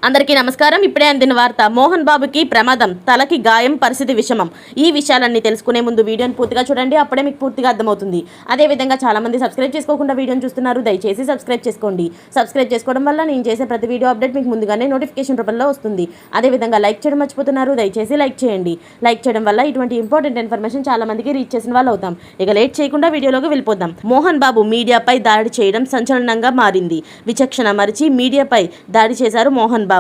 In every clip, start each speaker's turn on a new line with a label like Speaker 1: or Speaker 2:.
Speaker 1: అందరికీ నమస్కారం. ఇప్పుడే అందిన వార్త. మోహన్ బాబుకి ప్రమాదం, తలకి గాయం, పరిస్థితి విషమం. ఈ విషయాలన్నీ తెలుసుకునే ముందు వీడియోని పూర్తిగా చూడండి, అప్పుడే మీకు పూర్తిగా అర్థమవుతుంది. అదేవిధంగా చాలామంది సబ్స్క్రైబ్ చేసుకోకుండా వీడియోని చూస్తున్నారు, దయచేసి సబ్స్క్రైబ్ చేసుకోండి. సబ్స్క్రైబ్ చేసుకోవడం వల్ల నేను చేసే ప్రతి వీడియో అప్డేట్ మీకు ముందుగానే నోటిఫికేషన్ రూపంలో వస్తుంది. అదేవిధంగా లైక్ చేయడం మర్చిపోతున్నారు, దయచేసి లైక్ చేయండి. లైక్ చేయడం వల్ల ఇటువంటి ఇంపార్టెంట్ ఇన్ఫర్మేషన్ చాలా మందికి రీచ్ చేసిన వాళ్ళు అవుతాం. ఇక లేట్ చేయకుండా వీడియోలోకి వెళ్ళిపోదాం. మోహన్ బాబు మీడియాపై దాడి చేయడం సంచలనంగా మారింది. విచక్షణ మరిచి మీడియాపై దాడి చేశారు మోహన్ బాబు.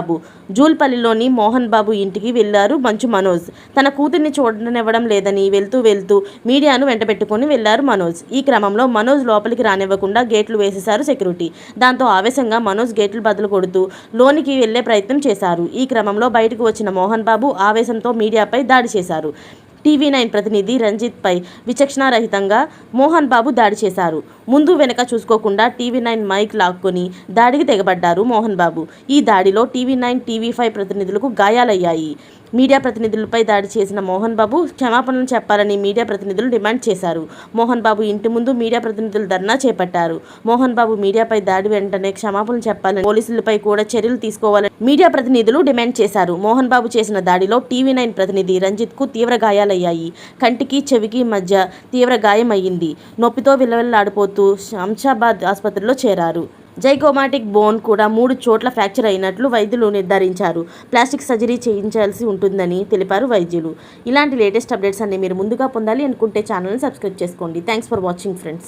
Speaker 1: జూల్పల్లిలోని మోహన్ బాబు ఇంటికి వెళ్లారు మంచు మనోజ్. తన కూతుర్ని చూడనివ్వడం లేదని వెళ్తూ మీడియాను వెంటబెట్టుకుని వెళ్లారు మనోజ్. ఈ క్రమంలో మనోజ్ లోపలికి రానివ్వకుండా గేట్లు వేసేశారు సెక్యూరిటీ. దాంతో ఆవేశంగా మనోజ్ గేట్లు బదులు కొడుతూ లోనికి వెళ్లే ప్రయత్నం చేశారు. ఈ క్రమంలో బయటకు వచ్చిన మోహన్ బాబు ఆవేశంతో మీడియాపై దాడి చేశారు. టీవీ9 ప్రతినిధి రంజిత్పై విచక్షణారహితంగా మోహన్ బాబు దాడి చేశారు. ముందు వెనక చూసుకోకుండా టీవీ9 మైక్ లాక్కొని దాడికి తెగబడ్డారు మోహన్ బాబు. ఈ దాడిలో టీవీ9, టీవీ5 ప్రతినిధులకు గాయాలయ్యాయి. మీడియా ప్రతినిధులపై దాడి చేసిన మోహన్ బాబు క్షమాపణలు చెప్పాలని మీడియా ప్రతినిధులు డిమాండ్ చేశారు. మోహన్ బాబు ఇంటి ముందు మీడియా ప్రతినిధులు ధర్నా చేపట్టారు. మోహన్ బాబు మీడియాపై దాడి వెంటనే క్షమాపణలు చెప్పాలని, పోలీసులపై కూడా చర్యలు తీసుకోవాలని మీడియా ప్రతినిధులు డిమాండ్ చేశారు. మోహన్ బాబు చేసిన దాడిలో టీవీ9 ప్రతినిధి రంజిత్కు తీవ్ర గాయాలయ్యాయి. కంటికి, చెవికి మధ్య తీవ్ర గాయం అయ్యింది. నొప్పితో విలవిల్లాడిపోతూ శంషాబాద్ ఆసుపత్రిలో చేరారు. జైగోమాటిక్ బోన్ కూడా 3 చోట్ల ఫ్రాక్చర్ అయినట్లు వైద్యులు నిర్ధారించారు. ప్లాస్టిక్ సర్జరీ చేయించాల్సి ఉంటుందని తెలిపారు వైద్యులు. ఇలాంటి లేటెస్ట్ అప్డేట్స్ అన్ని మీరు ముందుగా పొందాలి అనుకుంటే ఛానల్ని సబ్స్క్రైబ్ చేసుకోండి. Thanks for watching friends.